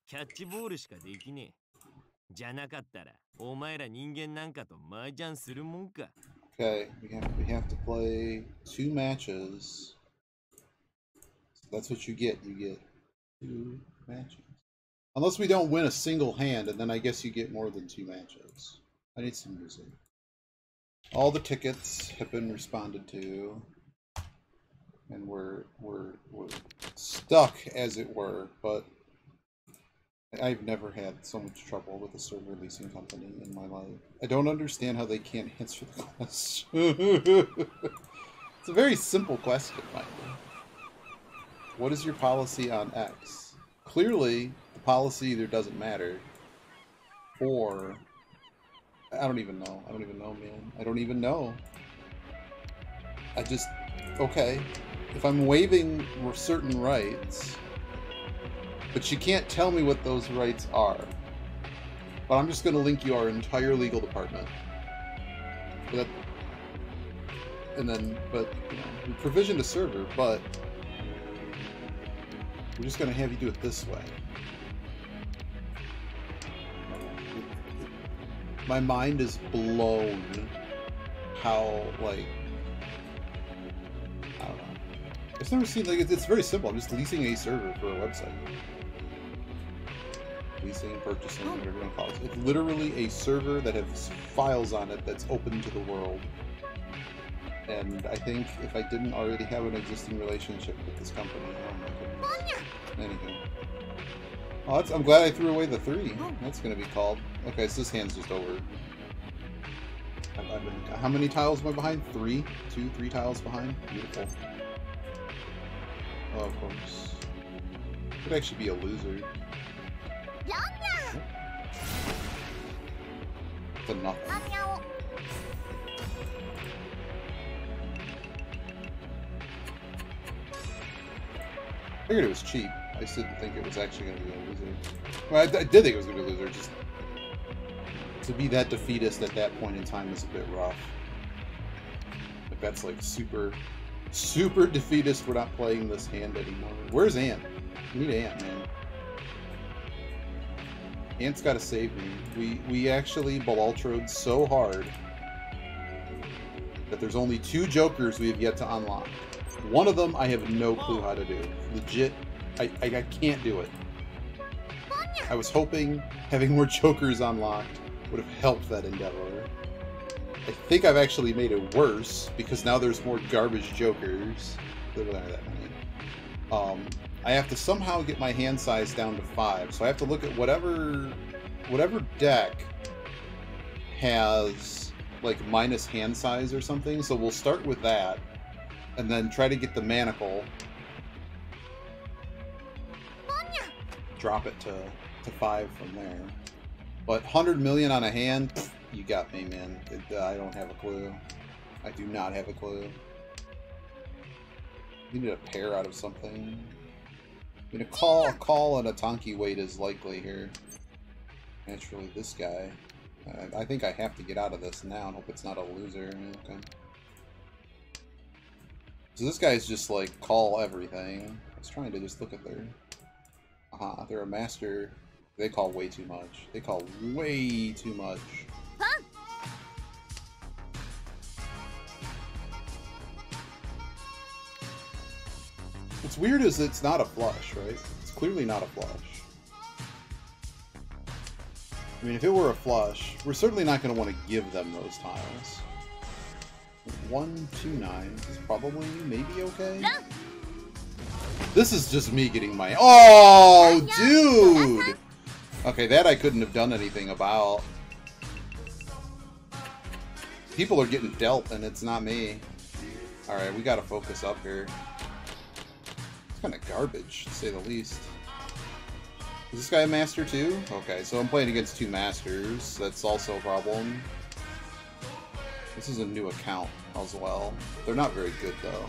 キャッチボールしかできねえ。じゃなかったら、お前ら人間なんかと麻雀するもんか。Okay, we have to play 2 matches. So that's what you get. You get 2 matches. Unless we don't win a single hand, and then I guess you get more than 2 matches. I need some music. All the tickets have been responded to, and we're stuck, as it were. But I've never had so much trouble with a server leasing company in my life. I don't understand how they can't answer the question. It's a very simple question, mind you. What is your policy on X? Clearly, the policy either doesn't matter, or I don't even know. I don't even know, man. I don't even know. I just... Okay. If I'm waiving certain rights, but you can't tell me what those rights are, but I'm just going to link you our entire legal department. But, and then, but, you know, we provisioned a server, but we're just going to have you do it this way. My mind is blown how, like, I don't know. I've never seen, like, it's very simple. I'm just leasing a server for a website. Leasing, purchasing, whatever you want to call it. It's literally a server that has files on it that's open to the world. And I think if I didn't already have an existing relationship with this company, oh my goodness. Anywho. Oh, I'm glad I threw away the 3. That's going to be called. Okay, so this hand's just over. How many tiles am I behind? 3? 2, 3 tiles behind? Beautiful. Oh, of course. Could actually be a loser. It's a nothing. I figured it was cheap. I just didn't think it was actually going to be a loser. Well, I did think it was going to be a loser, just to be that defeatist at that point in time is a bit rough. Like, that's like super defeatist. We're not playing this hand anymore. Where's Ant? We need Ant, man. Ant's got to save me. We actually Balaltroed so hard that there's only 2 jokers we have yet to unlock. One of them I have no clue how to do. Legit, I can't do it. I was hoping having more jokers unlocked would have helped that endeavor. I think I've actually made it worse because now there's more garbage jokers. There aren't that many. I have to somehow get my hand size down to 5, so I have to look at whatever deck has like minus hand size or something. So we'll start with that, and then try to get the manacle. Drop it to 5 from there. But 100 million on a hand, pff, you got me, man. I don't have a clue. I do not have a clue. We need a pair out of something. I mean, a call and a Tonki wait is likely here. Naturally, this guy. I think I have to get out of this now and hope it's not a loser. Okay. So this guy's just like call everything. I was trying to just look at their... they're a master. They call way too much. They call way too much. What's weird is it's not a flush, right? It's clearly not a flush. I mean, if it were a flush, we're certainly not going to want to give them those tiles. 1, 2, 9 is probably maybe okay. This is just me getting my... Oh, dude! Okay, that I couldn't have done anything about. People are getting dealt, and it's not me. Alright, we gotta focus up here. It's kind of garbage, to say the least. Is this guy a master too? Okay, so I'm playing against 2 masters. That's also a problem. This is a new account as well. They're not very good, though.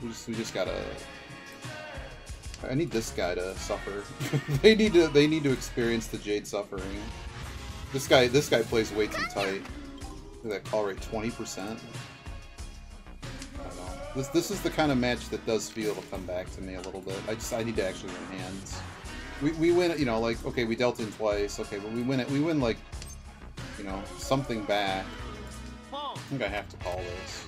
We just gotta... I need this guy to suffer. they need to experience the Jade suffering. This guy plays way too tight. Look at that call rate, 20%. I don't know. This is the kind of match that does feel to come back to me a little bit. I need to actually win hands. We win, you know, like, okay, we dealt in twice, okay, but we win it. We win, like, you know, something back. I think I have to call this.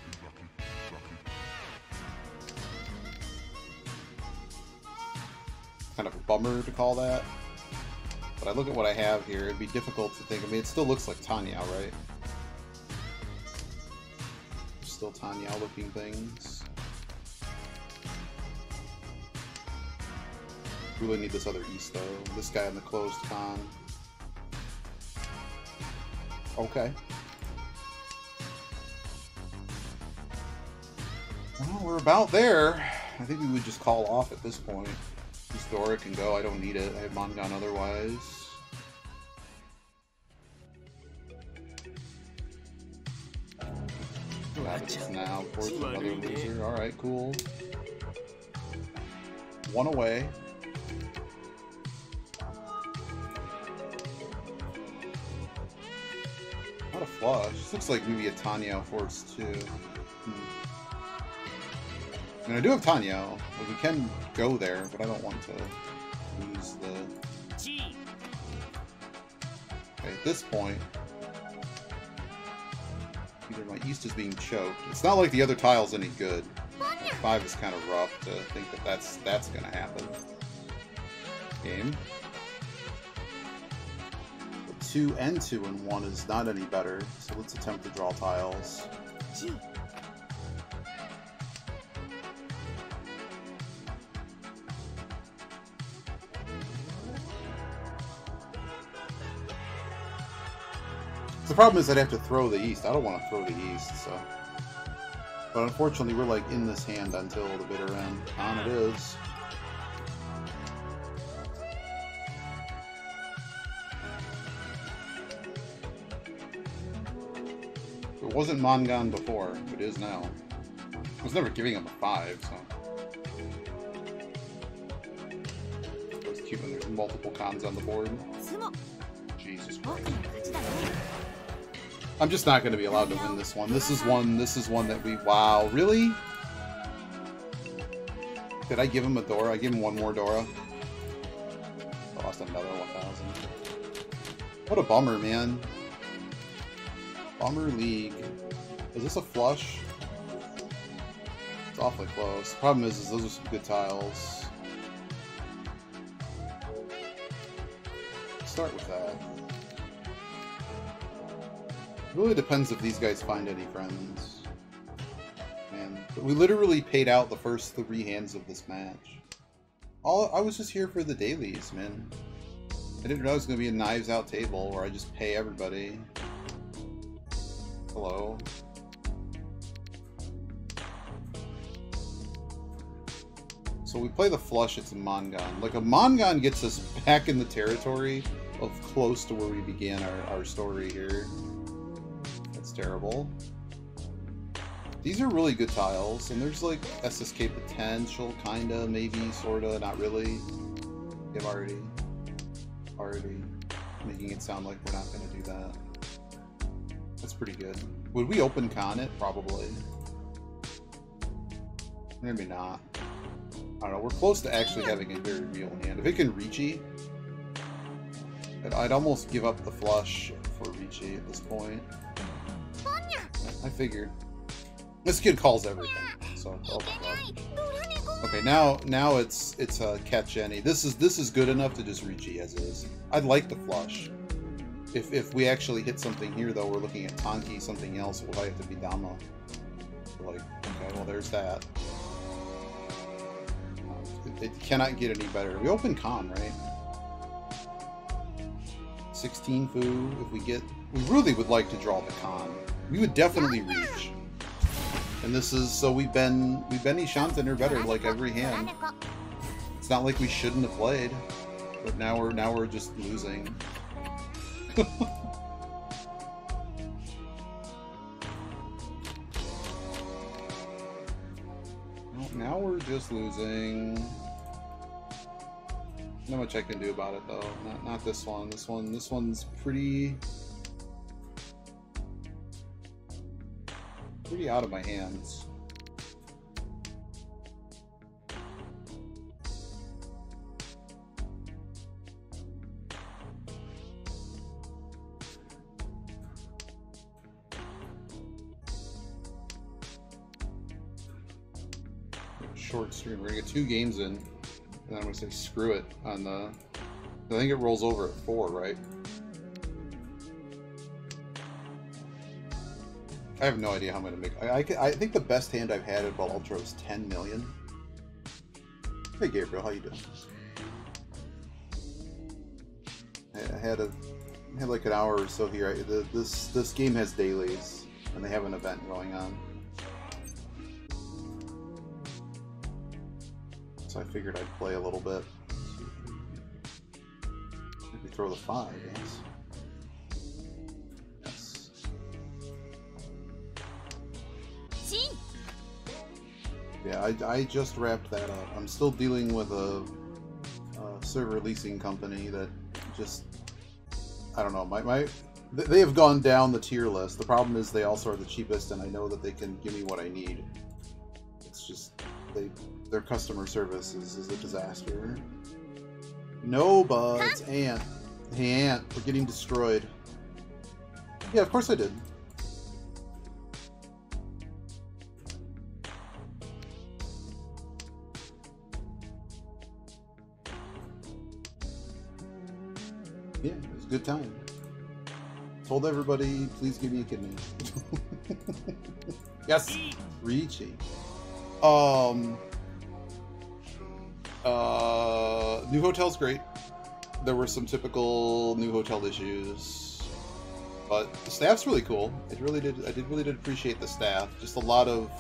Kind of a bummer to call that. But I look at what I have here, it'd be difficult to think. I mean, it still looks like Tanya, right? Still Tanya looking things. Really need this other East, though. This guy in the closed con. Okay. Well, we're about there. I think we would just call off at this point. Just Dora can go. I don't need it. I have Mongon otherwise. What happens now? Of course, another loser. Alright, cool. One away. Not a flush. This looks like maybe a Tanya Force too. I mean, I do have Tanya, but we can go there, but I don't want to lose the... Okay, at this point, either my East is being choked. It's not like the other tile's any good. 5 is kind of rough to think that that's going to happen. Game. But 2 and 2 and 1 is not any better, so let's attempt to draw tiles. The problem is I'd have to throw the East. I don't want to throw the East, so... But unfortunately, we're like in this hand until the bitter end. On it is. It wasn't Mongon before, but it is now. I was never giving him a 5, so... It's cute when there's multiple cons on the board. Jesus Christ. I'm just not going to be allowed to win this one. This is one that we... Wow, really? Did I give him a Dora? I gave him one more Dora. I lost another 1,000. What a bummer, man. Bummer League. Is this a flush? It's awfully close. The problem is those are some good tiles. Let's start with that. It really depends if these guys find any friends. Man, but we literally paid out the first 3 hands of this match. I was just here for the dailies, man. I didn't know it was going to be a knives out table where I just pay everybody. Hello. So we play the flush, it's a Mongon. Like, a Mongon gets us back in the territory of close to where we began our story here. Terrible. These are really good tiles, and there's like SSK potential, kinda, maybe, sorta, not really. They've already making it sound like we're not gonna do that. That's pretty good. Would we open con it? Probably. Maybe not. I don't know, we're close to actually having a very real hand. If it can Ricci, I'd almost give up the flush for Ricci at this point. I figured. This kid calls everything, so okay. Now it's a catch any. This is good enough to just Ricci as is. I'd like the flush. If we actually hit something here though, we're looking at Tonki, something else. Will I have to be Dama? Like, okay, well there's that. It cannot get any better. We open con, right? 16 foo. If we get, we really would like to draw the con. We would definitely reach. And this is, so we've been Ishanten or better like every hand. It's not like we shouldn't have played, but now we're just losing. Well, now we're just losing. Not much I can do about it though. Not this one. This one's pretty out of my hands. short stream. We're gonna get 2 games in, and then I'm gonna say screw it on the. I think it rolls over at 4, right? I have no idea how I'm gonna make. I think the best hand I've had at Ball Ultra was 10 million. Hey Gabriel, how you doing? I had like an hour or so here. This game has dailies, and they have an event going on. So I figured I'd play a little bit. Maybe throw the 5, yes. Yes. Yeah, I just wrapped that up. I'm still dealing with a server leasing company that just, I don't know, they have gone down the tier list. The problem is they also are the cheapest, and I know that they can give me what I need. It's just, their customer service is a disaster. No buds, Ant. Hey Ant, we're getting destroyed. Yeah, of course I did. Yeah, it was a good time. Told everybody, please give me a kidney. Yes, Richie. New hotel's great. There were some typical new hotel issues, but the staff's really cool. I really did appreciate the staff. Just a lot of,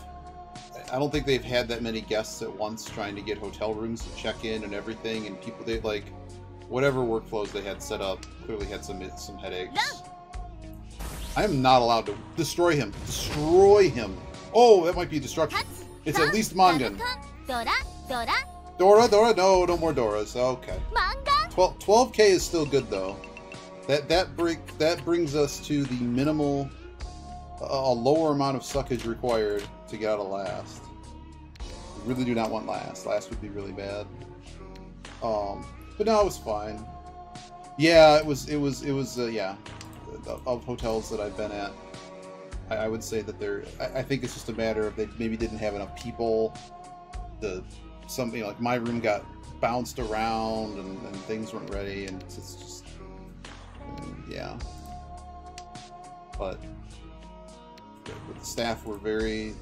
I don't think they've had that many guests at once trying to get hotel rooms to check in and everything, and people, they like, whatever workflows they had set up clearly had some headaches. I am not allowed to destroy him. Destroy him. Oh, that might be destruction. It's at least Mangan. Dora, no more Doras. Okay. 12k is still good though. That brings us to the minimal, a lower amount of suckage required to get out of last. We really do not want last. Last would be really bad. But no, it was fine. Yeah, it was yeah. Of hotels that I've been at, I would say that I think it's just a matter of they maybe didn't have enough people. Something like my room got bounced around and things weren't ready, and it's just yeah. But the staff were very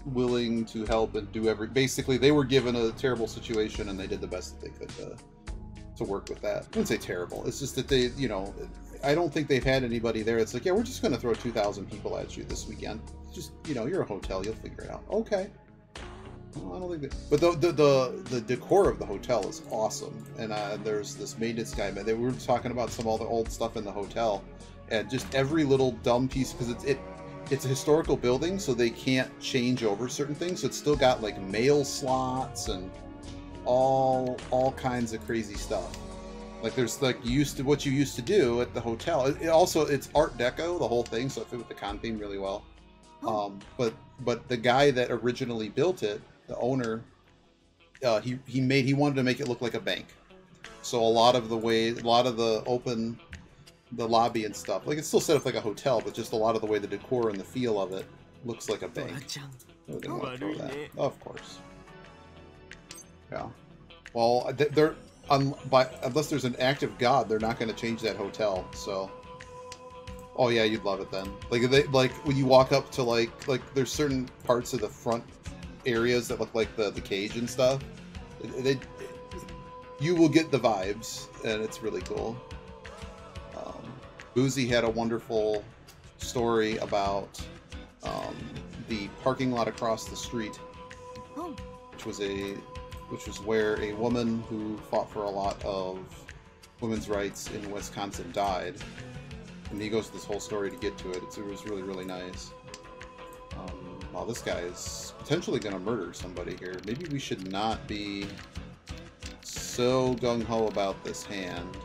willing to help and do basically they were given a terrible situation and they did the best that they could to work with that. I wouldn't say terrible. It's just that they, you know, I don't think they've had anybody there. It's like, yeah, we're just going to throw 2,000 people at you this weekend. Just, you know, you're a hotel, you'll figure it out. Okay. Well, I don't think that. But the decor of the hotel is awesome. And there's this maintenance guy, man. We were talking about all the old stuff in the hotel, and just every little dumb piece, because it's a historical building, so they can't change over certain things. So it's still got like mail slots and all kinds of crazy stuff. Like there's like what you used to do at the hotel. It's Art Deco, the whole thing, so it fit with the con theme really well. But the guy that originally built it, the owner, he wanted to make it look like a bank. So a lot of the lobby and stuff, like it's still set up like a hotel, but just a lot of the way the decor and the feel of it looks like a bank. Oh, they want to throw that. Of course. Yeah. Well, unless there's an active god, they're not going to change that hotel. So, oh yeah, you'd love it then. Like when you walk up to like there's certain parts of the front areas that look like the cage and stuff. You will get the vibes, and it's really cool. Boozy had a wonderful story about the parking lot across the street, which was where a woman who fought for a lot of women's rights in Wisconsin died. And he goes through this whole story to get to it. It was really, really nice. Wow, this guy is potentially going to murder somebody here. Maybe we should not be so gung-ho about this hand.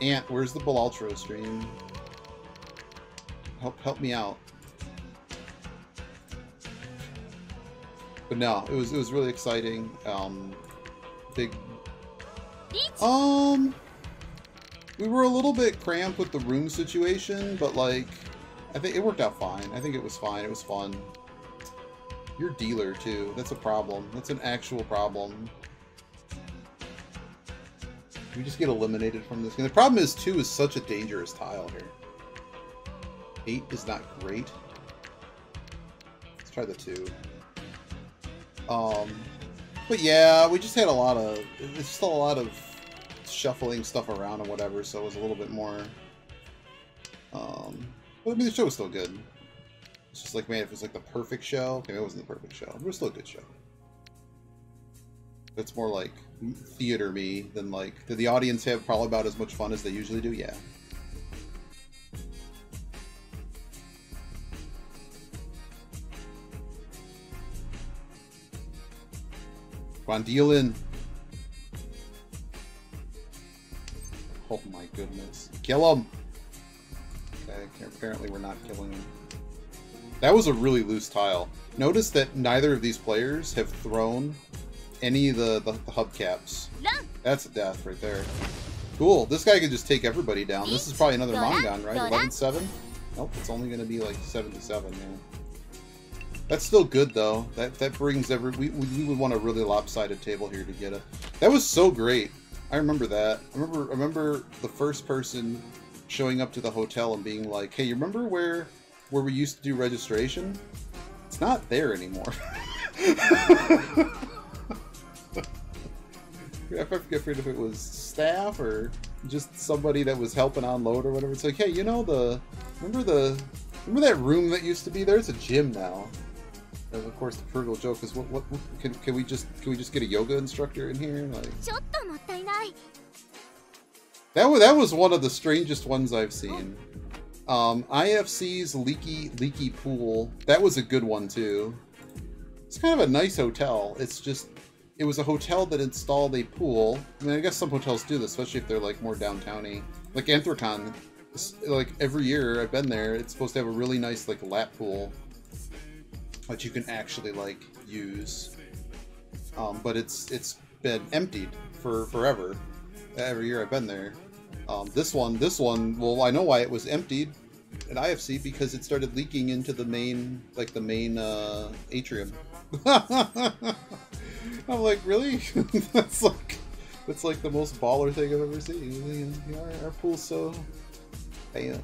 Ant, where's the Bull Ultra stream? Help me out. But no, it was really exciting. We were a little bit cramped with the room situation, but like, I think it worked out fine. I think it was fine. It was fun. You're dealer, too. That's a problem. That's an actual problem. Can we just get eliminated from this game? The problem is 2 is such a dangerous tile here. 8 is not great. Let's try the 2. But yeah, we just had a lot of... It's still a lot of shuffling stuff around and whatever, so it was a little bit more... But I mean, the show was still good. It's just like, man, if it was like the perfect show... Okay, it wasn't the perfect show. It was still a good show. It's more like theater me than like... Did the audience have probably about as much fun as they usually do? Yeah. Come on, deal in. Oh my goodness. Kill him! Okay, apparently we're not killing him. That was a really loose tile. Notice that neither of these players have thrown any of the hubcaps. That's a death right there. Cool. This guy can just take everybody down. This is probably another Mongon, right? 11-7? Nope, it's only going to be like 7-7, yeah. That's still good, though. That brings we would want a really lopsided table here to get it. That was so great. I remember that. I remember the first person showing up to the hotel and being like, hey, you remember where we used to do registration? It's not there anymore. I forget if it was staff or just somebody that was helping unload or whatever. It's like, hey, you know remember that room that used to be there? It's a gym now. And of course, the frugal joke is, what can we just get a yoga instructor in here? Like, that was one of the strangest ones I've seen. IFC's leaky pool. That was a good one too. It's kind of a nice hotel. It's just, it was a hotel that installed a pool. I mean, I guess some hotels do this, especially if they're like more downtowny. Like Anthrocon, like every year I've been there, it's supposed to have a really nice like lap pool that you can actually like use. But it's been emptied for forever. Every year I've been there. This one, well, I know why it was emptied at IFC, because it started leaking into the main atrium. I'm like, really? that's like the most baller thing I've ever seen. You know, our pool's so... Damn.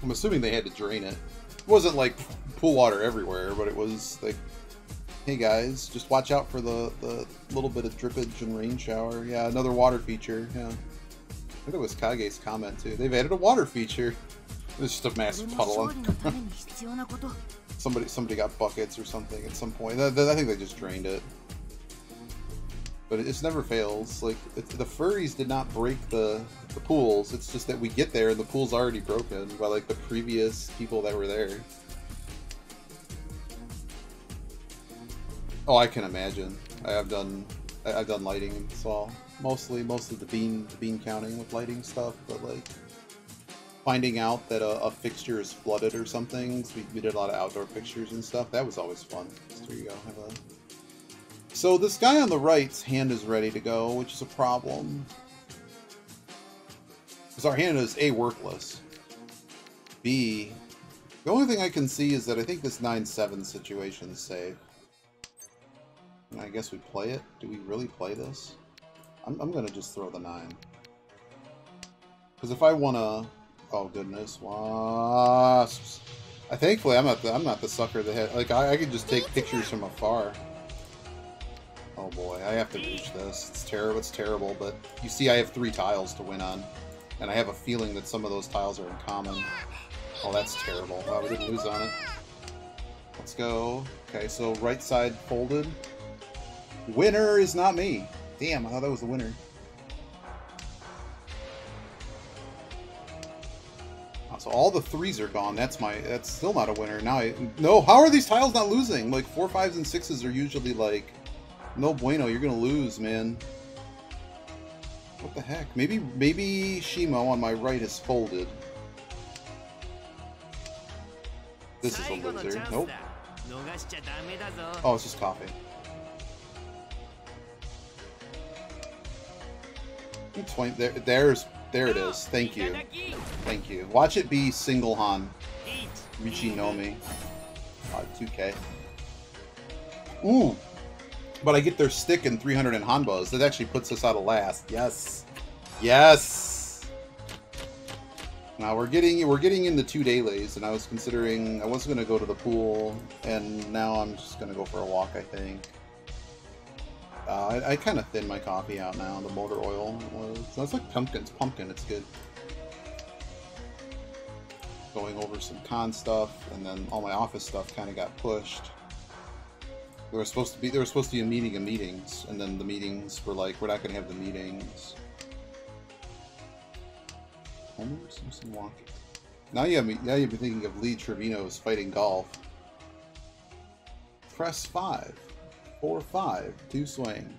I'm assuming they had to drain it. It wasn't like pool water everywhere, but it was like, hey guys, just watch out for the little bit of drippage and rain shower. Yeah, another water feature. Yeah, I think it was Kage's comment too. They've added a water feature. It's just a massive puddle. Somebody got buckets or something at some point. I think they just drained it. But it just never fails. Like, the furries did not break the pools. It's just that we get there and the pool's already broken by like the previous people that were there. Oh, I can imagine. I've done lighting as well. Mostly the bean counting with lighting stuff, but like finding out that a fixture is flooded or something. So we did a lot of outdoor fixtures and stuff. That was always fun. So here you go. So this guy on the right's hand is ready to go, which is a problem. Because our hand is A, workless. B, the only thing I can see is that I think this 9-7 situation is safe. And I guess we play it. Do we really play this? I'm gonna just throw the 9. Because if I wanna... Oh goodness, wasps. Thankfully I'm not the sucker that had... Like, I can just take pictures from afar. Oh boy, I have to reach this. It's terrible, but you see I have 3 tiles to win on. And I have a feeling that some of those tiles are in common. Oh, that's terrible. Wow, we didn't lose on it. Let's go. Okay, so right side folded. Winner is not me. Damn, I thought that was the winner. Oh, so all the 3s are gone. That's still not a winner. Now no, how are these tiles not losing? Like 4, 5s, and 6s are usually like, no bueno, you're gonna lose, man. What the heck? Maybe Shimo on my right is folded. This is a loser. Nope. Oh, it's just coffee. There it is. Thank you. Thank you. Watch it be single Han. Rishi Nomi. 2K. Ooh! But I get their stick and 300 in Hanbas. That actually puts us out of last. Yes! Yes! Now we're getting into 2 dailies, and I was considering I was gonna go to the pool, and now I'm just gonna go for a walk, I think. I kind of thinned my coffee out now. The motor oil was... So it's like pumpkin. It's pumpkin. It's good. Going over some con stuff, and then all my office stuff kind of got pushed. There was supposed to be a meeting of meetings, and then the meetings were like, we're not going to have the meetings. Homer Simpson walking. Now you've been thinking of Lee Trevino's fighting golf. Press 5. 4-5 to swing.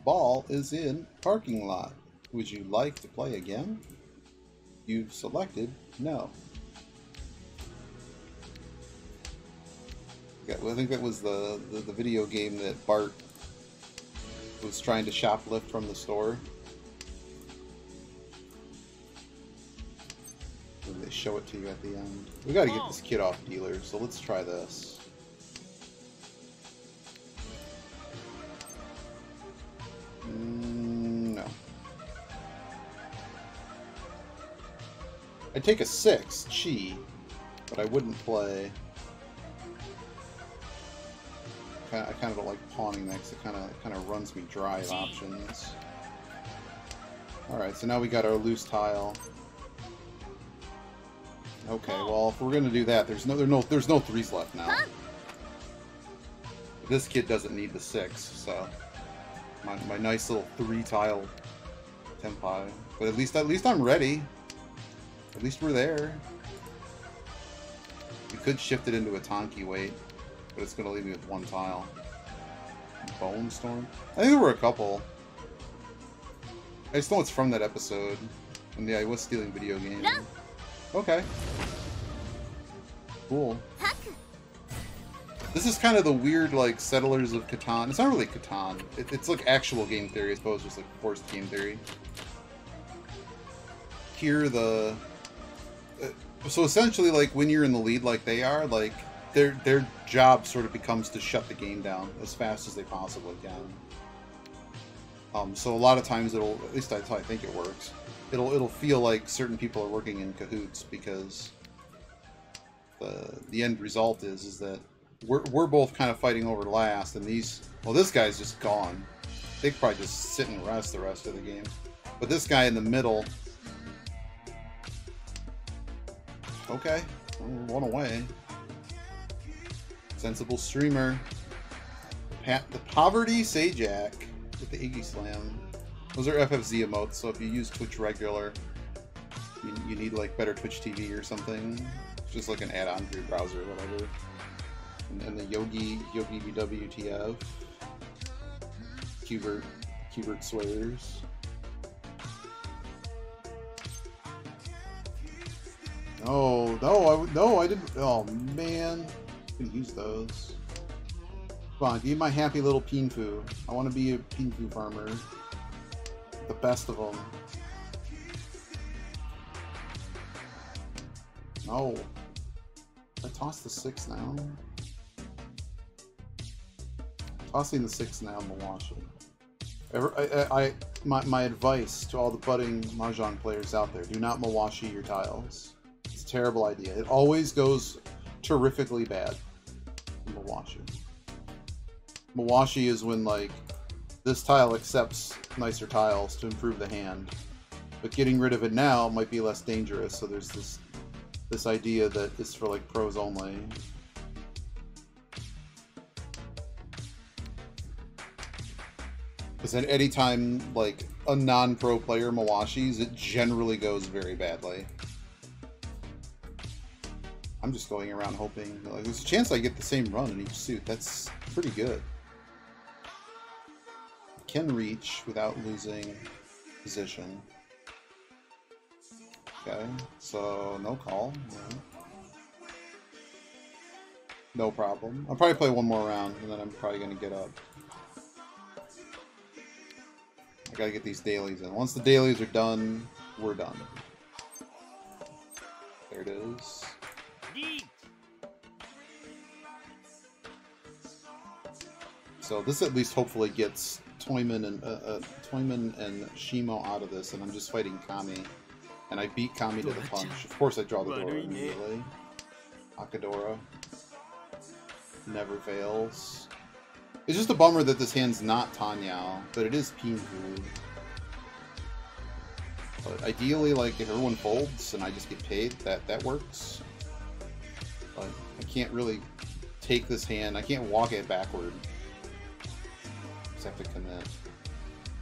Ball is in parking lot. Would you like to play again? You've selected no. Yeah, well, I think that was the video game that Bart was trying to shoplift from the store. And they show it to you at the end. We gotta get this kid off dealer, so let's try this. No. I'd take a 6, Chi, but I wouldn't play. I kind of don't like pawning that because it kind of runs me dry of options. All right, so now we got our loose tile. Okay, well if we're gonna do that, there's no 3s left now. This kid doesn't need the 6, so my nice little 3-tile tempi. But at least I'm ready. At least we're there. We could shift it into a Tonki weight, but it's gonna leave me with 1 tile. Bone Storm? I think there were a couple. I just know it's from that episode. And yeah, I was stealing video games. Okay. Cool. This is kind of the weird, like, Settlers of Catan. It's not really Catan. It's like actual game theory as opposed to just like forced game theory. Here, so essentially, like, when you're in the lead like they are, like, their job sort of becomes to shut the game down as fast as they possibly can. So a lot of times it'll, at least that's how I think it works, it'll feel like certain people are working in cahoots because the end result is that we're both kind of fighting over last, and this guy's just gone. They could probably just sit and rest the rest of the game. But this guy in the middle, okay, 1 away. Sensible streamer. The Poverty Sajak with the Iggy Slam. Those are FFZ emotes, so if you use Twitch regular, you need like better Twitch TV or something. It's just like an add-on for your browser or whatever. And the Yogi WTF. Cubert Swears. No, I didn't. Oh man, I can use those. Come on, give me my happy little Pinfu. I want to be a Pinfu farmer. The best of them. No. I toss the 6 now. Tossing the 6 now, Mawashi. My advice to all the budding Mahjong players out there, do not Mawashi your tiles. It's a terrible idea. It always goes terrifically bad. Mawashi. Mawashi is when, like, this tile accepts nicer tiles to improve the hand. But getting rid of it now might be less dangerous, so there's this idea that it's for, like, pros only. Because at any time, like, a non-pro player Mawashis, it generally goes very badly. I'm just going around hoping, like, there's a chance I get the same run in each suit. That's pretty good. Can reach without losing position. Okay, so no call. Yeah. No problem. I'll probably play one more round, and then I'm probably going to get up. I gotta get these dailies in. Once the dailies are done, we're done. There it is. So this at least hopefully gets Toyman and Shimo out of this, and I'm just fighting Kami. And I beat Kami to the punch. Of course I draw the Dora immediately. Akadora. Never fails. It's just a bummer that this hand's not Tanyao, but it is Pinhu. But ideally, like, if everyone folds and I just get paid, that works. But I can't really take this hand. I can't walk it backward. Just have to commit.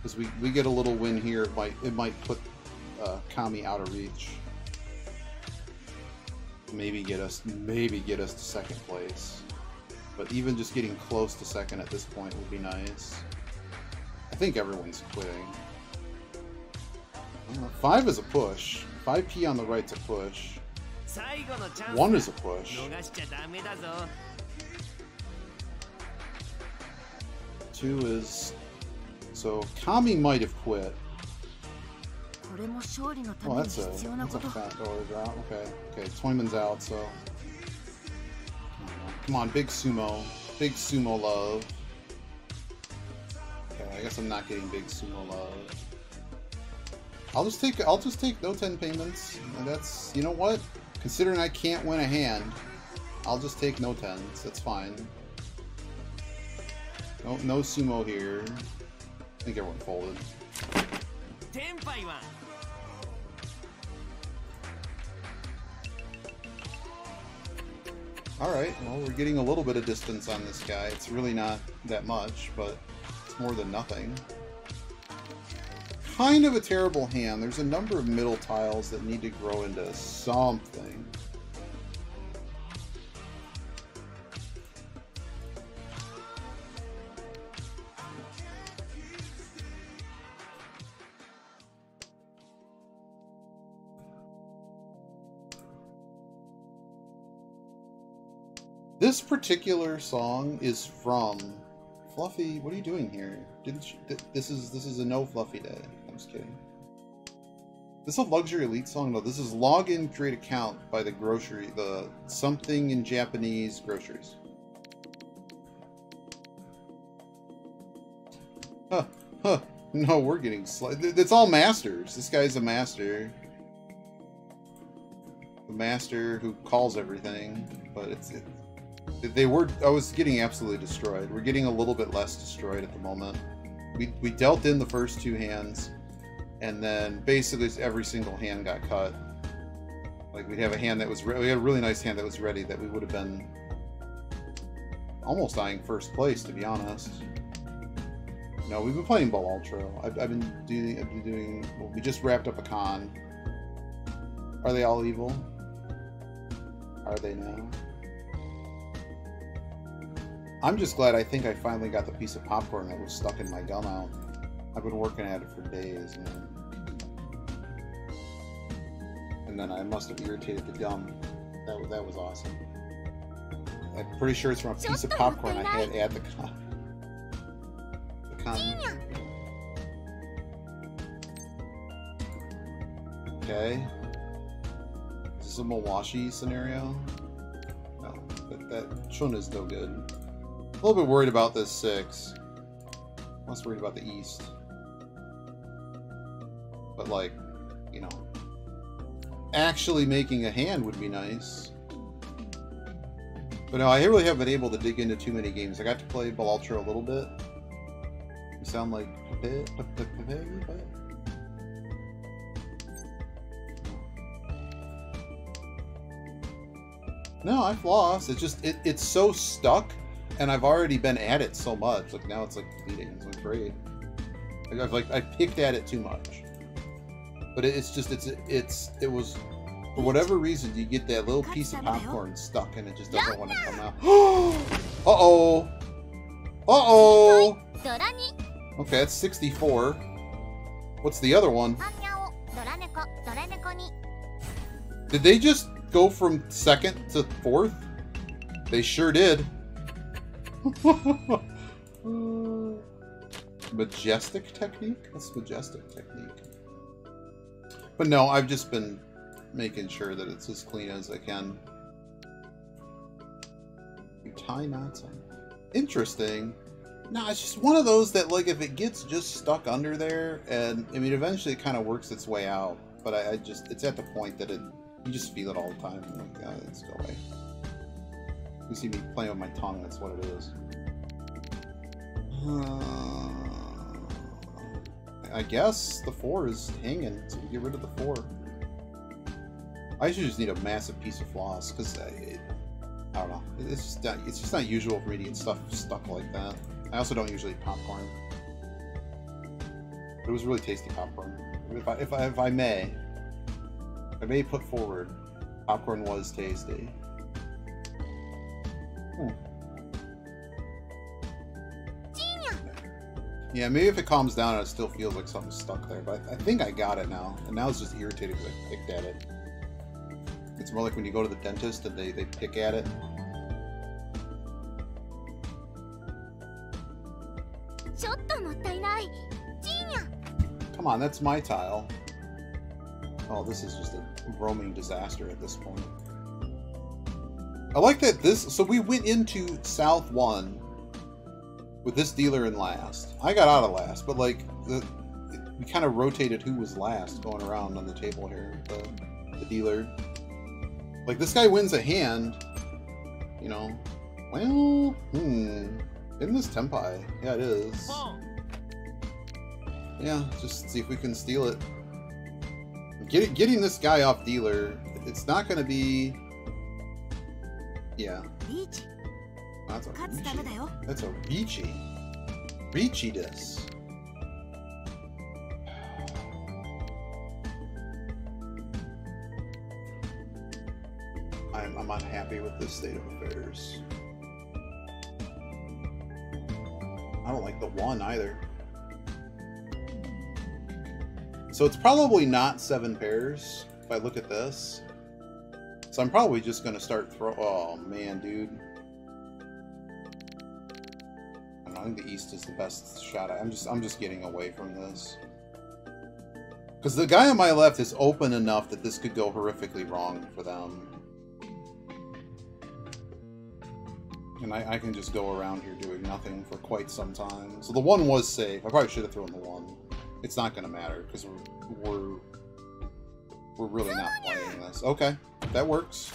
Because we get a little win here, it might put Kami out of reach. Maybe get us to second place. But even just getting close to second at this point would be nice. I think everyone's quitting. 5 is a push. 5P on the right's a push. 1 is a push. 2 is... So, Kami might have quit. Oh, that's a fat Dora drop. Okay, Toyman's out, so... Come on, big sumo. Big sumo love. Okay, I guess I'm not getting big sumo love. I'll just take no 10 payments. And that's, you know what? Considering I can't win a hand, I'll just take no 10s. That's fine. No sumo here. I think everyone folded. Alright, well, we're getting a little bit of distance on this guy. It's really not that much, but it's more than nothing. Kind of a terrible hand. There's a number of middle tiles that need to grow into something. This particular song is from Fluffy. What are you doing here? This is a no Fluffy day. I'm just kidding. This is a luxury elite song? No, this is login create account by the something in Japanese groceries. Huh. No, we're getting it's all masters. This guy's a master. The master who calls everything, but I was getting absolutely destroyed. We're getting a little bit less destroyed at the moment. We dealt in the first 2 hands, and then basically every single hand got cut. Like, we'd have a hand that was we had a really nice hand that was ready that we would have been almost eyeing first place, to be honest. No, we've been playing Ball Ultra. I've been doing. Well, we just wrapped up a con. Are they all evil? Are they now? I'm just glad I think I finally got the piece of popcorn that was stuck in my gum out. I've been working at it for days, man. And then I must have irritated the gum. That was awesome. I'm pretty sure it's from a piece of popcorn I had at the con. Okay. Is this a Mawashi scenario? No, that Shun is no good. A little bit worried about this 6. Less worried about the East. But, like, you know, actually making a hand would be nice. But no, I really haven't been able to dig into too many games. I got to play Ball Ultra a little bit. You sound like Pepe. No, I've lost. It's just it's so stuck. And I've already been at it so much. Like, now it's like fleeting. It's like great. I picked at it too much. But it was for whatever reason you get that little piece of popcorn stuck and it just doesn't want to come out. Uh-oh. Uh-oh. Okay, that's 64. What's the other one? Did they just go from 2nd to 4th? They sure did. Majestic technique? That's majestic technique. But no, I've just been making sure that it's as clean as I can. You tie knots on. Interesting. No, it's just one of those that, like, if it gets just stuck under there, and, I mean, eventually it kind of works its way out, but I just, it's at the point that you just feel it all the time. I'm like, oh, let's go away. You see me playing with my tongue, that's what it is. I guess the 4 is hanging, so we get rid of the 4. I should just need a massive piece of floss, because I don't know. It's just not usual for me to get stuff stuck like that. I also don't usually eat popcorn. But it was really tasty popcorn. If I may put forward, popcorn was tasty. Yeah, maybe if it calms down, it still feels like something's stuck there. But I think I got it now, and now it's just irritating because I picked at it. It's more like when you go to the dentist and they pick at it. Come on, that's my tile. Oh, this is just a roaming disaster at this point. I like that so we went into South 1 with this dealer in last. I got out of last, but like, we kind of rotated who was last going around on the table here, the dealer. Like, this guy wins a hand, you know. Well, isn't this Tempai? Yeah, it is. Yeah, just see if we can steal it. Getting this guy off dealer, it's not going to be... Yeah. That's a Ricci. That's a Ricci. Ricci-dis. I'm unhappy with this state of affairs. I don't like the 1 either. So it's probably not 7 pairs if I look at this. So I'm probably just going to start oh man, dude. I think the East is the best shot. I'm just getting away from this. Because the guy on my left is open enough that this could go horrifically wrong for them. And I can just go around here doing nothing for quite some time. So the 1 was safe. I probably should have thrown the 1. It's not going to matter, because we're really not playing this. Okay, that works.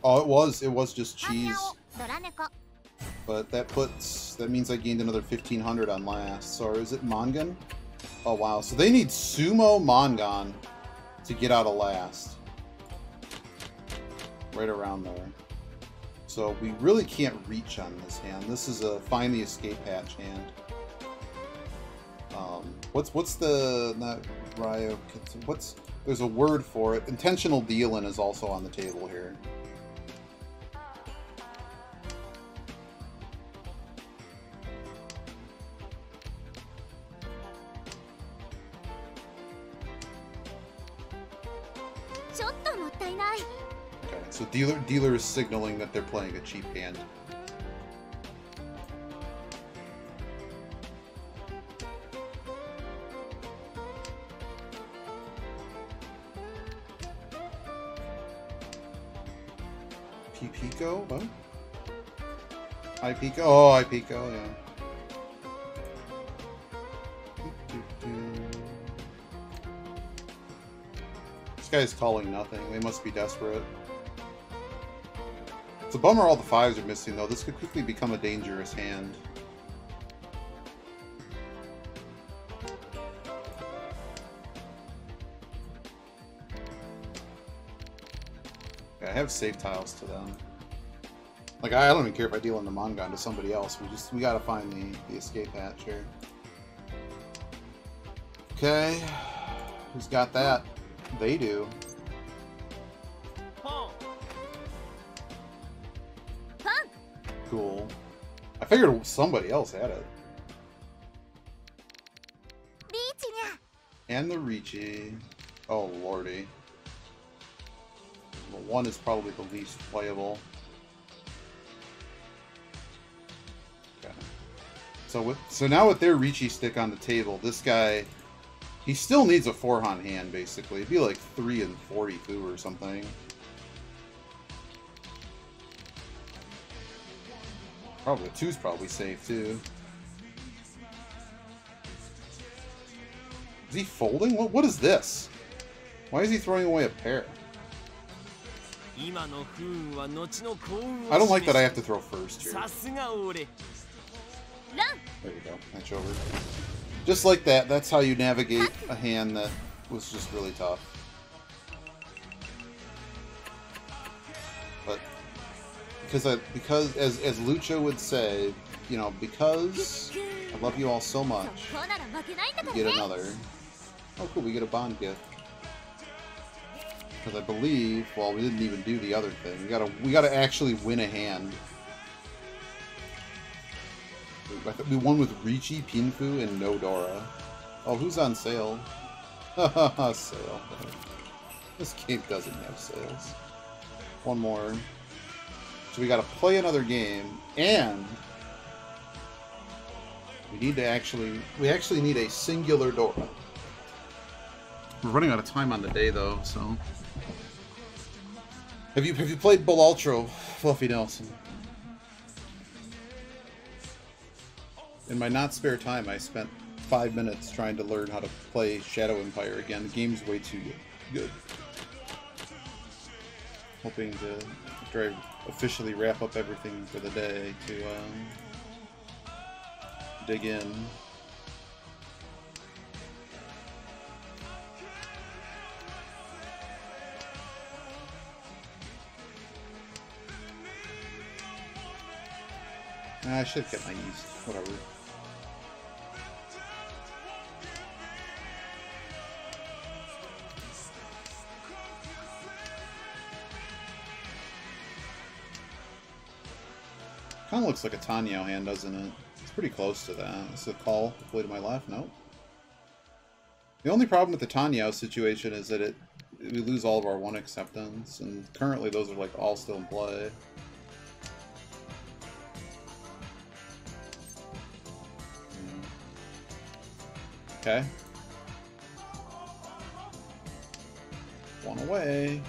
Oh, it was just cheese. But that means I gained another 1500 on last. So is it Mongan? Oh wow, so they need Sumo Mongan to get out of last. Right around there. So we really can't reach on this hand. This is a find the escape hatch hand. What's the, not Ryo, there's a word for it. Intentional dealing is also on the table here. Okay, so dealer is signaling that they're playing a cheap hand. Pico? What? iPico? Oh, iPico, yeah. This guy's calling nothing. They must be desperate. It's a bummer all the 5s are missing, though. This could quickly become a dangerous hand. I have save tiles to them. Like, I don't even care if I deal in the Mongan to somebody else. We gotta find the escape hatch here. Okay. Who's got that? They do. Cool. I figured somebody else had it. And the Ricci. Oh, lordy. Well, 1 is probably the least playable. Okay. So now with their Ricci stick on the table, this guy, he still needs a 4-han hand, basically. It'd be like 3 and 42 or something. Probably the 2's probably safe too. Is he folding? What is this? Why is he throwing away a pair? I don't like that I have to throw first here. There you go. Match over. Just like that. That's how you navigate a hand that was just really tough. But because as Lucha would say, you know, because I love you all so much, we get another. Oh, cool. We get a bond gift. Because I believe, well, we didn't even do the other thing. We gotta actually win a hand. We won with Ricci, Pinfu, and Nodora. Oh, who's on sale? Haha, sale. This game doesn't have sales. One more. So we gotta play another game, and we actually need a singular Dora. We're running out of time on the day, though, so... Have you played Bull Ultra, Fluffy Nelson? In my not spare time, I spent 5 minutes trying to learn how to play Shadow Empire again. The game's way too good. Hoping to, after I officially wrap up everything for the day, to dig in. I should have kept my yeast. Whatever. Kind of looks like a Tanyo hand, doesn't it? It's pretty close to that. It's a call. Play to my left. Nope. The only problem with the Tanyo situation is that we lose all of our one acceptance, and currently those are like all still in play. Okay. One away.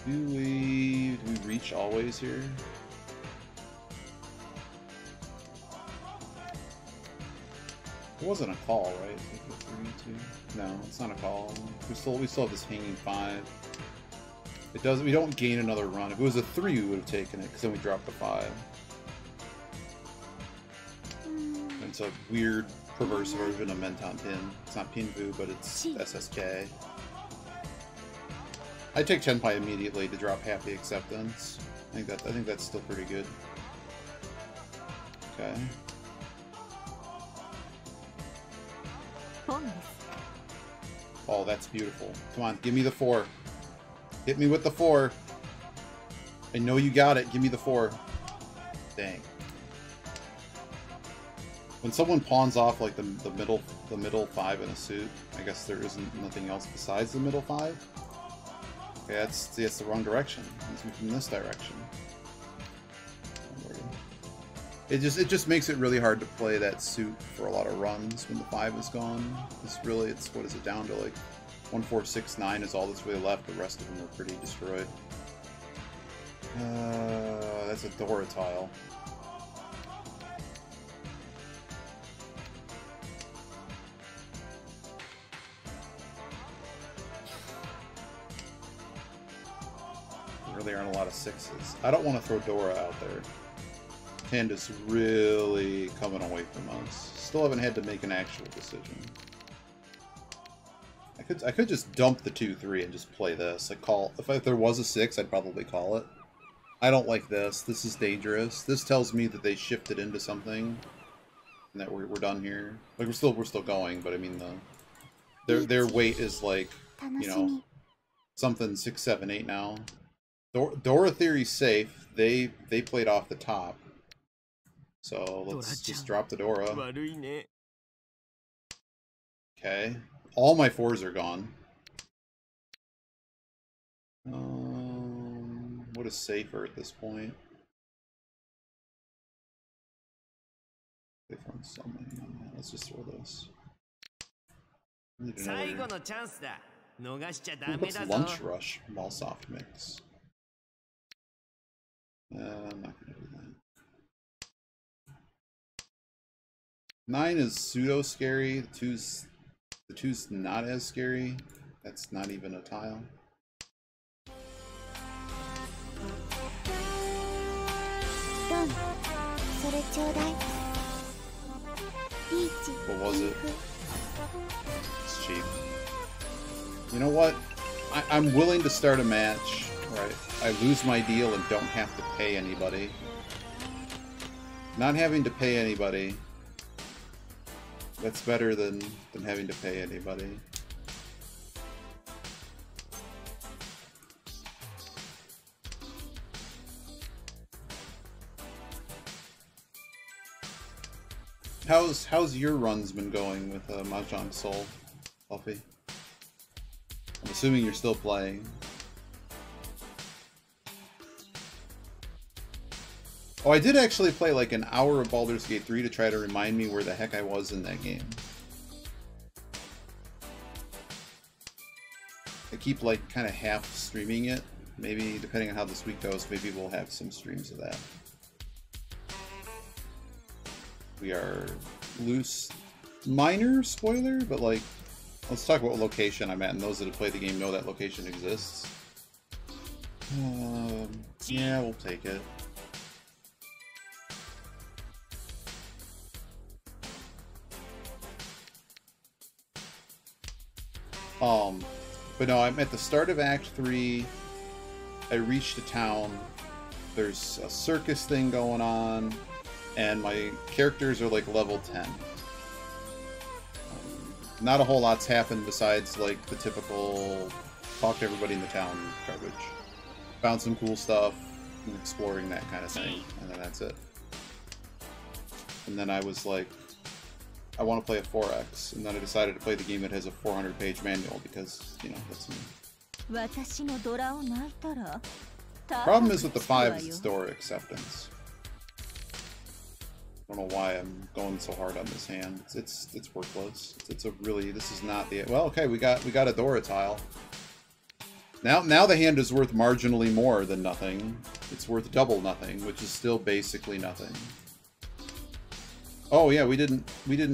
Do we reach always here? It wasn't a call, right? 3, 2. No, it's not a call. We still have this hanging 5. It doesn't. We don't gain another run. If it was a 3, we would have taken it because then we dropped the 5. And it's a weird perverse version of Menton Pin. It's not Pinfu, but it's SSK. I take Tenpai immediately to drop Happy Acceptance. I think that's still pretty good. Okay. Oh, that's beautiful. Come on, give me the 4. Hit me with the 4. I know you got it. Give me the 4. Dang. When someone pawns off like the middle 5 in a suit, I guess there isn't nothing else besides the middle 5. Okay, that's the wrong direction. Let's move from this direction. It just makes it really hard to play that suit for a lot of runs when the 5 is gone. It's what is it down to, like 1, 4, 6, 9 is all that's really left. The rest of them are pretty destroyed. That's a Dora tile. There aren't a lot of 6s. I don't want to throw Dora out there. Hand is really coming away from us. Still haven't had to make an actual decision. I could just dump the 2-3 and just play this. Like call if there was a 6, I'd probably call it. I don't like this. This is dangerous. This tells me that they shifted into something and that we're done here. Like we're still going, but I mean their weight is like, you know, something 6, 7, 8 now. Dora Theory's safe. They played off the top. So let's just drop the Dora. Okay. All my 4s are gone. What is safer at this point? Let's just throw this. Need another... What's Lunch Rush? Malsoft mix. I'm not gonna do that. 9 is pseudo scary. The two's not as scary. That's not even a tile. What was it? It's cheap. You know what? I'm willing to start a match. Right. I lose my deal and don't have to pay anybody. Not having to pay anybody. That's better than having to pay anybody. How's your runs been going with Mahjong Soul, Fluffy? I'm assuming you're still playing. Oh, I did actually play like an hour of Baldur's Gate 3 to try to remind me where the heck I was in that game. I keep like kind of half streaming it. Maybe, depending on how this week goes, maybe we'll have some streams of that. We are loose. Minor spoiler, but like, let's talk about what location I'm at, and those that have played the game know that location exists. Yeah, we'll take it. But no, I'm at the start of Act 3. I reached a town. There's a circus thing going on, and my characters are like level 10. Not a whole lot's happened besides like the typical talk to everybody in the town garbage. Found some cool stuff, and exploring that kind of thing, and then that's it. And then I was like, I want to play a 4X, and then I decided to play the game that has a 400-page manual because, you know, that's me. Problem is with the 5 is its door acceptance. I don't know why I'm going so hard on this hand. It's worthless. It's a really, this is not the, well, okay, we got a Dora tile. Now the hand is worth marginally more than nothing. It's worth double nothing, which is still basically nothing. Oh yeah, we didn't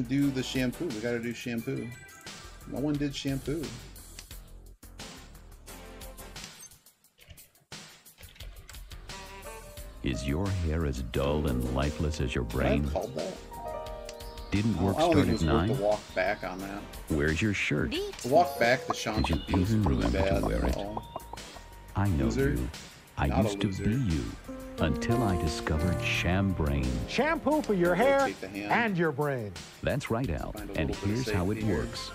do the shampoo. We gotta do shampoo. No one did shampoo. Is your hair as dull and lifeless as your brain? I called that. Didn't work I don't start think it at was worth 9? the walk back on that. Where's your shirt? The walk back, the shampoo Did you was even pretty remember to bad. wear it? Oh. I know Loser? you. I Not a used to loser. be you until I discovered Sham Brain. Shampoo for your hair Take the hand. and your brain. That's right, Al. Find a And little bit of here's how it safety here. works.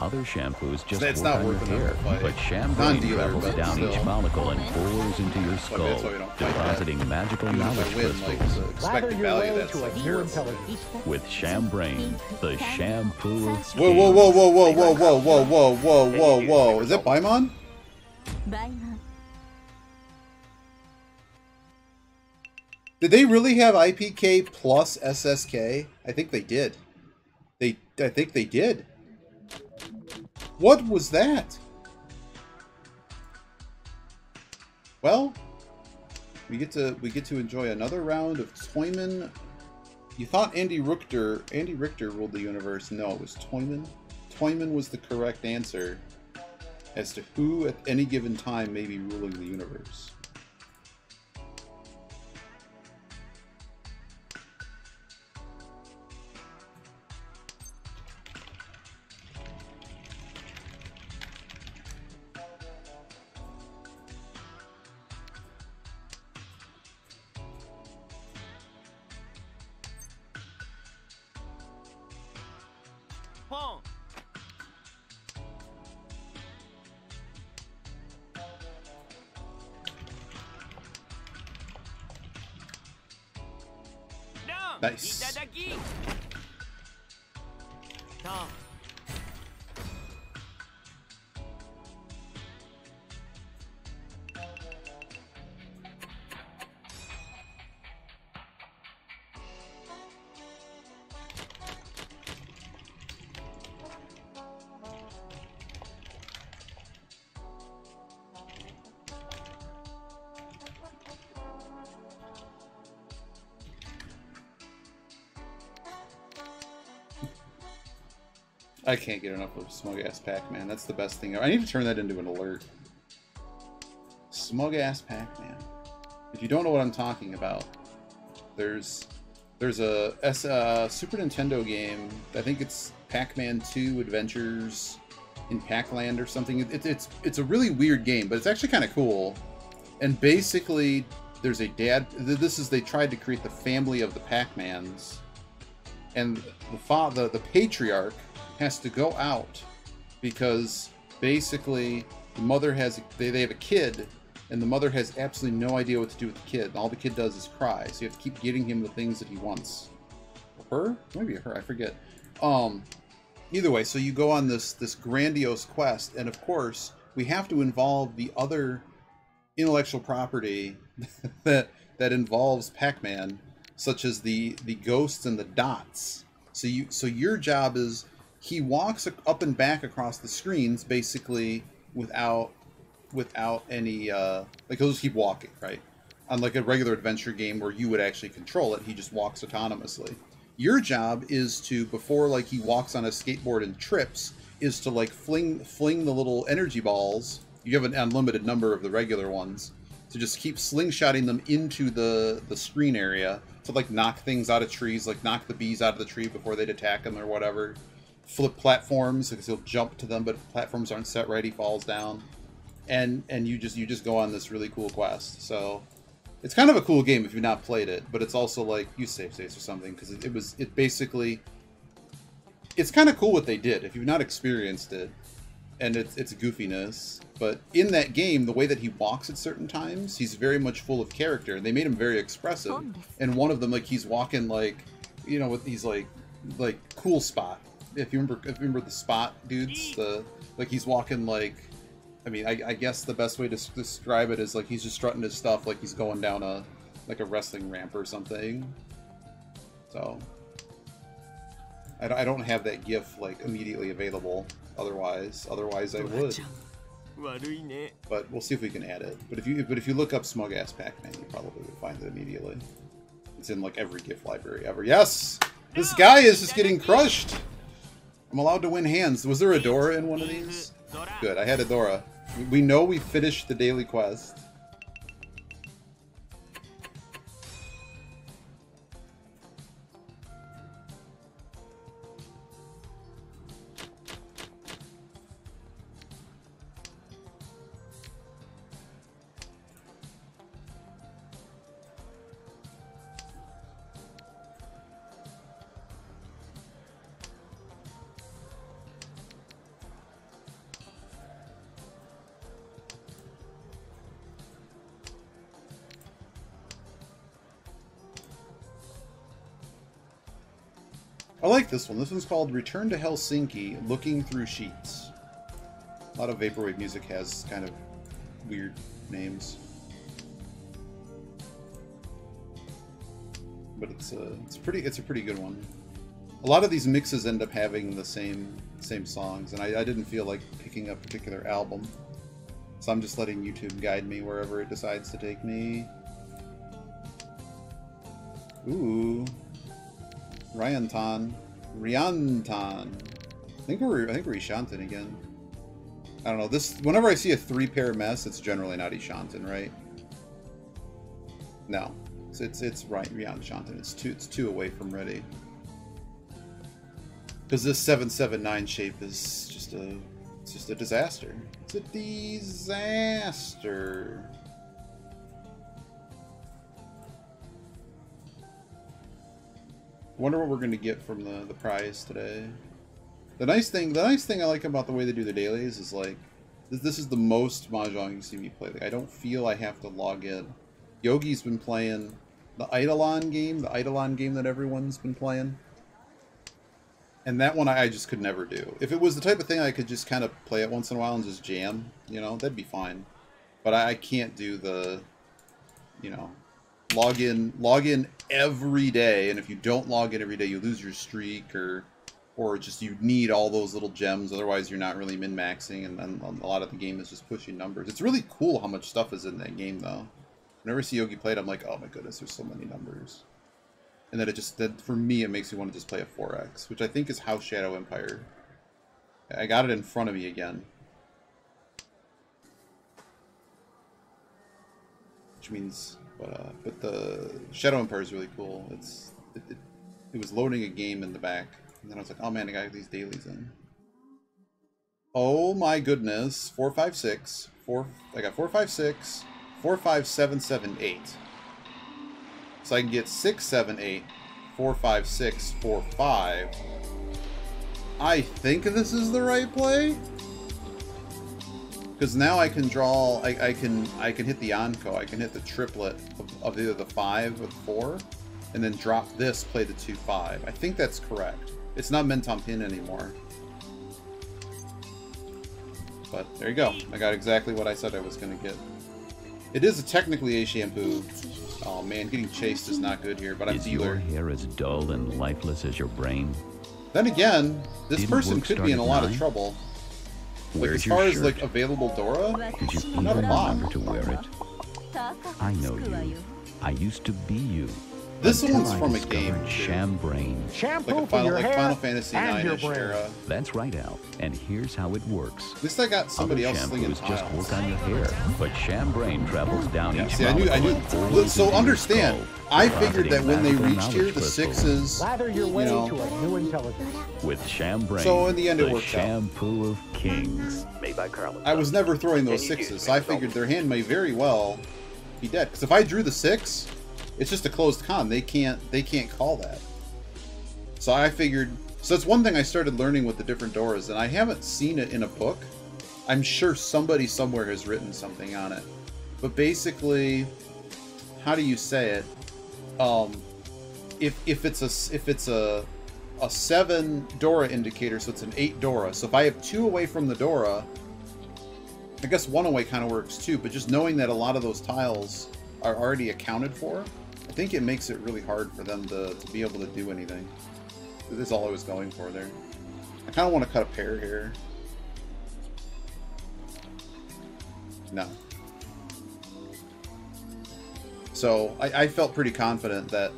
Other shampoos just It's work not on your working on hair, the fight. but Sham Brain Non-dealer, travels but down each still. follicle and pours into your That's skull, why we don't fight that. depositing magical Even if knowledge I win, like, crystals. the Lather expected your value way that's to a like new 0. intelligence. With Sham Brain, the shampoo of Whoa, whoa, whoa, whoa, whoa, whoa, whoa, whoa, whoa, whoa, whoa, whoa. Is that Paimon? Did they really have IPK plus SSK? I think they did. I think they did. What was that? Well, we get to enjoy another round of Toyman. You thought Andy Richter ruled the universe. No, it was Toyman. Toyman was the correct answer as to who at any given time may be ruling the universe. Pong. Nice. Itadaki. Tom. I can't get enough of Smug Ass Pac-Man. That's the best thing. I need to turn that into an alert. Smug Ass Pac-Man. If you don't know what I'm talking about, there's a Super Nintendo game. I think it's Pac-Man 2 Adventures in Pac-Land or something. It's a really weird game, but it's actually kind of cool. And basically, there's a dad. They tried to create the family of the Pac-Mans, and the patriarch has to go out because basically the mother has they have a kid, and the mother has absolutely no idea what to do with the kid. All the kid does is cry, so you have to keep getting him the things that he wants. Her? Maybe her, I forget. Either way, so you go on this grandiose quest, and of course, we have to involve the other intellectual property that involves Pac-Man, such as the ghosts and the dots. So your job is he walks up and back across the screens basically without any like he'll just keep walking, right? Unlike a regular adventure game where you would actually control it, he just walks autonomously. Your job is to, before like he walks on a skateboard and trips, is to like fling the little energy balls. You have an unlimited number of the regular ones, to just keep slingshotting them into the screen area to like knock things out of trees, like knock the bees out of the tree before they'd attack him or whatever. Flip platforms because he'll jump to them, but if platforms aren't set right, he falls down. And you just go on this really cool quest. So it's kind of a cool game if you've not played it, but it's also like use save states or something because it basically it's kind of cool what they did if you've not experienced it, and it's goofiness. But in that game, the way that he walks at certain times, he's very much full of character, and they made him very expressive. And one of them, like he's walking like, you know, with he's like Cool Spot. If you remember the Spot dudes, like he's walking like. I mean, I guess the best way to describe it is like he's just strutting his stuff like he's going down a wrestling ramp or something. So I don't have that GIF like immediately available. Otherwise I would. But we'll see if we can add it. But if you look up Smug Ass Pac-Man, you probably would find it immediately. It's in like every GIF library ever. Yes, this guy is just getting crushed. I'm allowed to win hands. Was there a Dora in one of these? Good, I had a Dora. We know we finished the daily quest. I like this one. This one's called Return to Helsinki, Looking Through Sheets. A lot of Vaporwave music has kind of weird names. But it's a pretty good one. A lot of these mixes end up having the same songs, and I didn't feel like picking a particular album. So I'm just letting YouTube guide me wherever it decides to take me. Ooh. Ryantan. I think we're Ishanten again. I don't know. This whenever I see a 3-pair mess, it's generally not Ishanten, right? No. It's right, Ryantan. It's two away from ready. Because this 779 shape is just a disaster. It's a disaster. Wonder what we're going to get from the prize today. The nice thing I like about the way they do the dailies is like this is the most Mahjong you see me play. Like, I don't feel I have to log in. Yogi's been playing the Eidolon game that everyone's been playing. And that one I just could never do. If it was the type of thing I could just kind of play it once in a while and just jam, you know, that'd be fine. But I can't do the, you know, log in every day, and if you don't log in every day, you lose your streak, or just you need all those little gems, otherwise you're not really min-maxing, and then a lot of the game is just pushing numbers. It's really cool how much stuff is in that game, though. Whenever I see Yogi play it, I'm like, oh my goodness, there's so many numbers. And then that for me, it makes me want to just play a 4X, which I think is how Shadow Empire I got it in front of me again. Which means, but the Shadow Empire is really cool. It was loading a game in the back, and then I was like, oh man, I got these dailies in. Oh my goodness, 4, 5, 6, 4. I got 4, 5, 6, 4, 5, 7, 7, 8. So I can get 6, 7, 8, 4, 5, 6, 4, 5. I think this is the right play. Because now I can draw, I can hit the Onco, I can hit the triplet of either the 5 or the 4, and then drop this, play the 2, 5. I think that's correct. It's not Menton Pin anymore. But there you go. I got exactly what I said I was going to get. It is technically a shampoo. Oh man, getting chased is not good here, but I'm dealer. Is your hair as dull and lifeless as your brain? Then again, this Didn't person work could start be in at a lot of 9? trouble. Like, Where's as your far as shirt? like available Dora, Did you even not a bot. remember to wear it? I know you. I used to be you. This Until one's I from a game, discovered too. Shambrain. Shampoo Like for your hair Final Fantasy and your IX brain. era. That's right, Al. And here's how it works. At least I got somebody Other else slinging shampoos just tiles. work on your hair, but Shambrain travels down Yeah, each see, I knew. follicle Look, always so into your understand, skull, I figured that when they depositing reached here, magical the knowledge 6s, Lather your way know. to a new intelligence. with Shambrain. So in the end, it the worked out. shampoo of kings. Made by Carl. I was never throwing those 6s, so I figured their hand may very well be dead. Because if I drew the 6, it's just a closed con. They can't call that. So I figured. So that's one thing I started learning with the different Doras, and I haven't seen it in a book. I'm sure somebody somewhere has written something on it. But basically, how do you say it? If it's a 7 Dora indicator, so it's an 8 Dora. So if I have 2 away from the Dora, I guess 1 away kind of works too. But just knowing that a lot of those tiles are already accounted for, I think it makes it really hard for them to be able to do anything. This is all I was going for there. I kind of want to cut a pair here. No. So I felt pretty confident that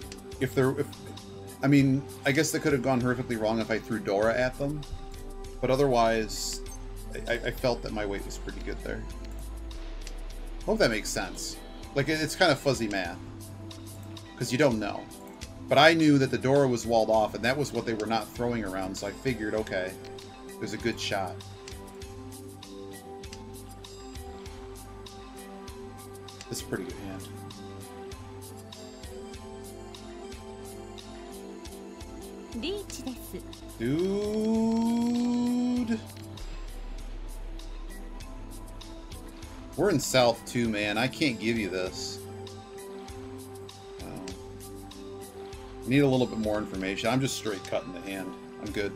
I mean, I guess they could have gone horrifically wrong if I threw Dora at them, but otherwise, I felt that my weight was pretty good there. I hope that makes sense. Like, it's kind of fuzzy math, because you don't know. But I knew that the Dora was walled off, and that was what they were not throwing around, so I figured, okay, there's a good shot. This is a pretty good hand. Dude. We're in South too, man. I can't give you this. I need a little bit more information. I'm just straight cutting the hand. I'm good.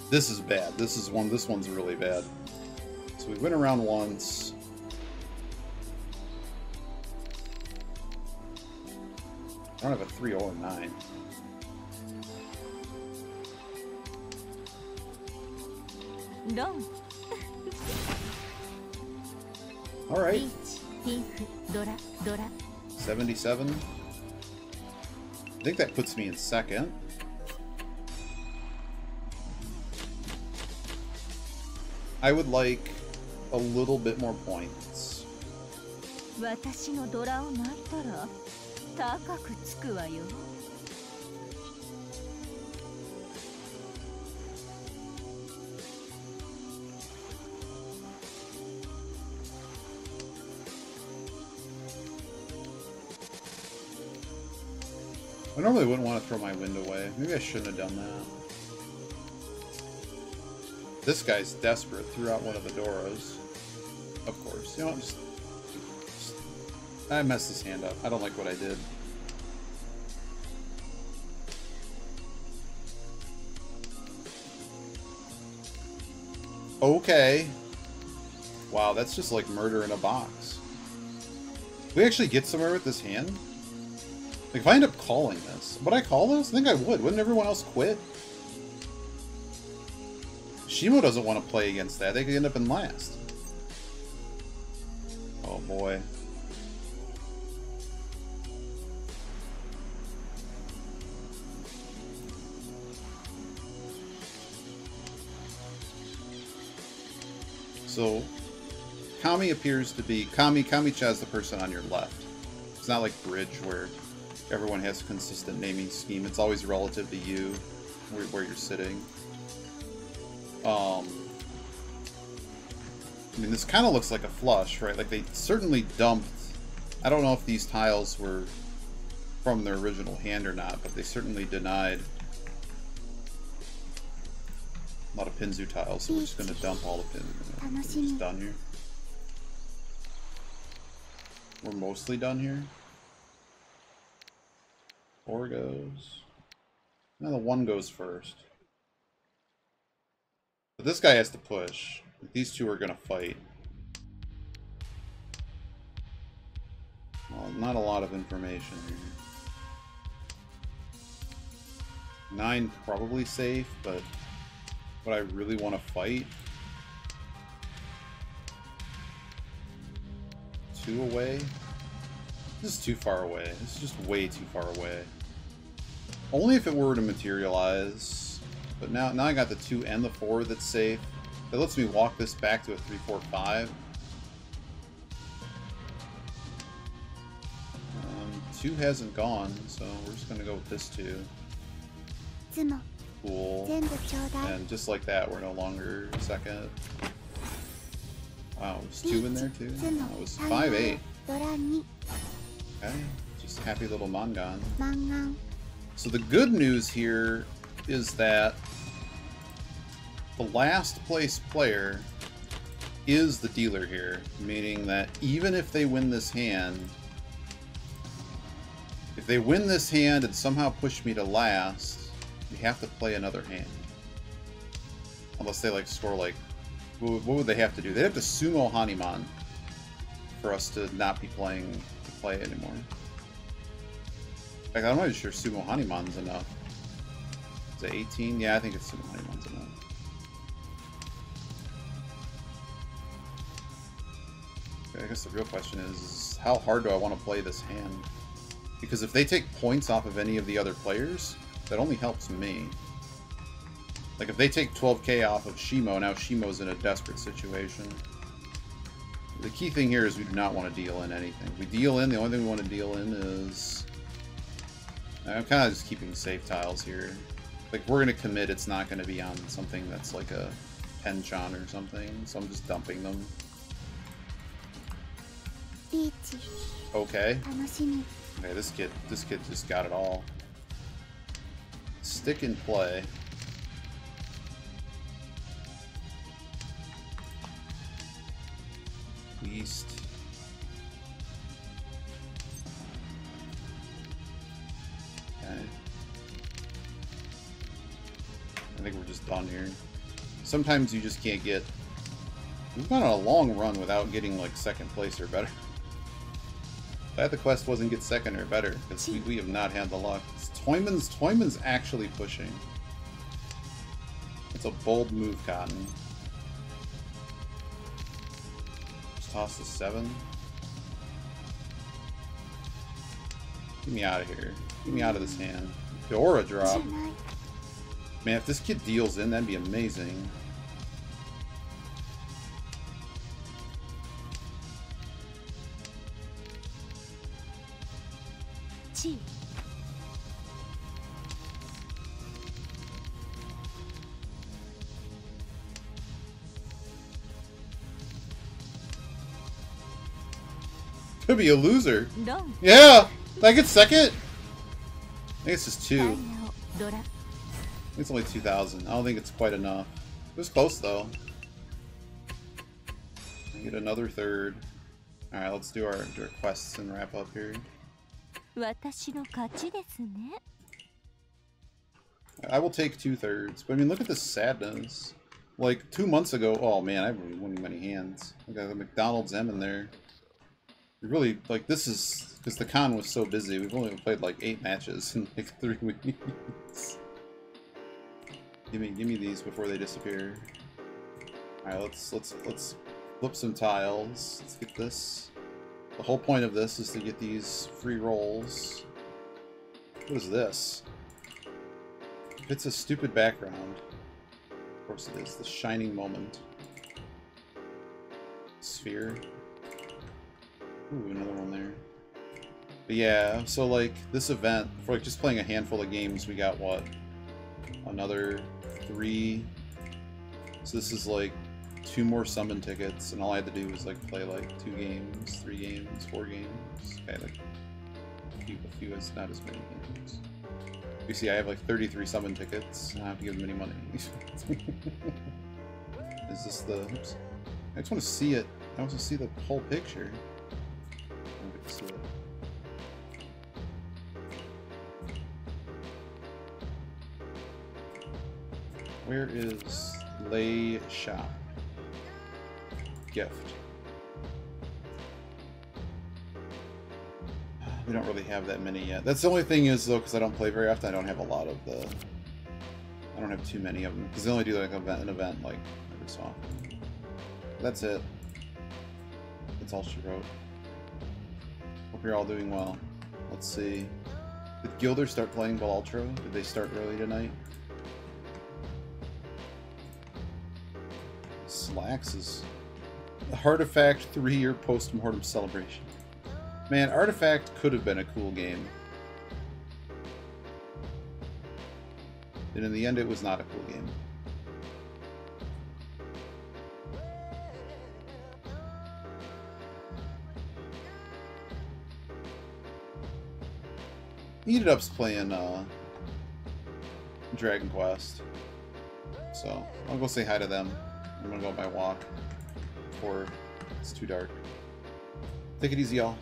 This is bad. This one's really bad. So we went around once. I don't have a 3 or a 9. All right. 77. I think that puts me in second. I would like a little bit more points. 私のドラを巻いたら高くつくわよ。I normally wouldn't want to throw my wind away. Maybe I shouldn't have done that. This guy's desperate. Threw out one of the Doras. Of course. You know what? Just I messed this hand up. I don't like what I did. Okay. Wow, that's just like murder in a box. We actually get somewhere with this hand? Like, if I end up calling this, would I call this? I think I would. Wouldn't everyone else quit? Shimo doesn't want to play against that. They could end up in last. Oh, boy. So, Kami appears to be... Kami-cha is the person on your left. It's not like Bridge, where everyone has a consistent naming scheme. It's always relative to you, where you're sitting. I mean, this kind of looks like a flush, right? Like, they certainly dumped... I don't know if these tiles were from their original hand or not, but they certainly denied a lot of Pinzu tiles, so we're just going to dump all the Pinzu. We're just done here. We're mostly done here. 4 goes. Now the 1 goes first. But this guy has to push. These two are going to fight. Well, not a lot of information here. 9 probably safe, but would I really want to fight? 2 away? This is too far away. This is just way too far away. Only if it were to materialize. But now I got the 2 and the 4 that's safe. That lets me walk this back to a 3, 4, 5. 2 hasn't gone, so we're just gonna go with this 2. Cool. And just like that, we're no longer second. Wow, there's 2 in there too? That was 5-8. Okay, just happy little Mangan. So the good news here is that the last place player is the dealer here, meaning that even if they win this hand, if they win this hand and somehow push me to last, we have to play another hand. Unless they like score like, what would they have to do? They'd have to sumo Hanuman for us to not be playing to play anymore. In fact, I'm not even sure sumo Hanuman's enough. Is it 18? Yeah, I think it's sumo Hanuman's enough. Okay, I guess the real question is how hard do I want to play this hand? Because if they take points off of any of the other players, that only helps me. Like, if they take 12k off of Shimo, now Shimo's in a desperate situation. The key thing here is we do not want to deal in anything. If we deal in, the only thing we want to deal in is... I'm kind of just keeping safe tiles here. Like, we're going to commit, it's not going to be on something that's like a Penchan or something, so I'm just dumping them. Okay. Okay, this kid just got it all. Stick in play. Least. Okay. I think we're just done here. Sometimes you just can't get... We've gone on a long run without getting, like, second place or better. Glad the quest wasn't get second or better, because we have not had the luck. Toyman's actually pushing. It's a bold move, Cotton. Just toss the 7. Get me out of here. Get me out of this hand. The aura drop. Man, if this kid deals in, that'd be amazing. Could be a loser. Yeah! Did I get second? I think it's just 2. I think it's only 2,000. I don't think it's quite enough. It was close though. I get another 3rd. Alright, let's do our quests and wrap up here. I will take 2/3, but I mean, look at this sadness. Like 2 months ago, oh man, I haven't won many hands. I got the McDonald's M in there. Really, like, this is because the con was so busy. We've only played like 8 matches in like 3 weeks. Give me these before they disappear. All right, let's flip some tiles. Let's get this. The whole point of this is to get these free rolls. What is this? It's a stupid background. Of course it is. The shining moment. sphere. Ooh, another one there. But yeah, so like this event, for like just playing a handful of games, we got what? Another 3. So this is like 2 more summon tickets, and all I had to do was like play like 2 games, 3 games, 4 games. Okay, like a few is not as many games. You see, I have like 33 summon tickets. I don't have to give them any money. Is this the? Oops. I just want to see it. I want to see the whole picture. I don't get to see it. Where is Lay Shop? Gift. We don't really have that many yet. That's the only thing is, though, because I don't play very often, I don't have a lot of the... I don't have too many of them, because they only do like an event like every so often. That's it. That's all she wrote. Hope you're all doing well. Let's see. Did Gilder start playing Balatro? Did they start early tonight? Slacks is... Artifact 3-year post-mortem celebration. Man, Artifact could have been a cool game. And in the end, it was not a cool game. Eat It Up's playing Dragon Quest. So, I'll go say hi to them. I'm gonna go on my walk before it's too dark. Take it easy, y'all.